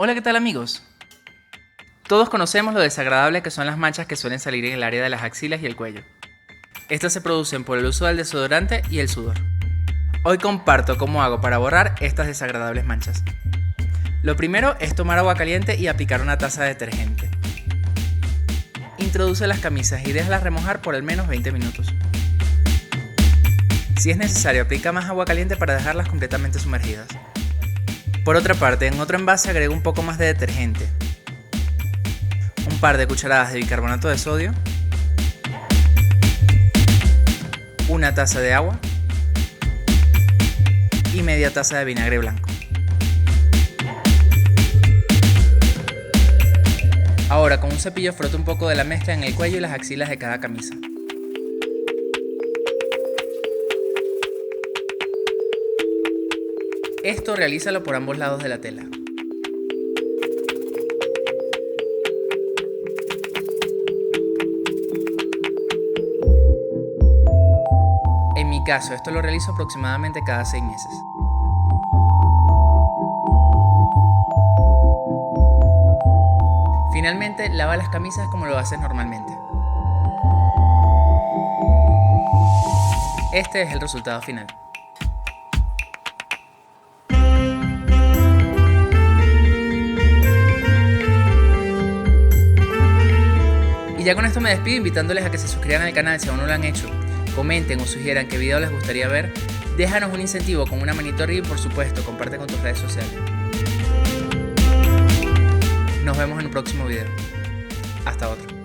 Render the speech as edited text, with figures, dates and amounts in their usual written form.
Hola, ¿qué tal amigos? Todos conocemos lo desagradable que son las manchas que suelen salir en el área de las axilas y el cuello. Estas se producen por el uso del desodorante y el sudor. Hoy comparto cómo hago para borrar estas desagradables manchas. Lo primero es tomar agua caliente y aplicar una taza de detergente. Introduce las camisas y déjalas remojar por al menos 20 minutos. Si es necesario, aplica más agua caliente para dejarlas completamente sumergidas. Por otra parte, en otro envase agrego un poco más de detergente, un par de cucharadas de bicarbonato de sodio, una taza de agua y media taza de vinagre blanco. Ahora con un cepillo froto un poco de la mezcla en el cuello y las axilas de cada camisa. Esto realízalo por ambos lados de la tela. En mi caso, esto lo realizo aproximadamente cada 6 meses. Finalmente, lava las camisas como lo haces normalmente. Este es el resultado final. Y ya con esto me despido invitándoles a que se suscriban al canal si aún no lo han hecho. Comenten o sugieran qué video les gustaría ver. Déjanos un incentivo con una manito arriba y por supuesto comparte con tus redes sociales. Nos vemos en un próximo video. Hasta otro.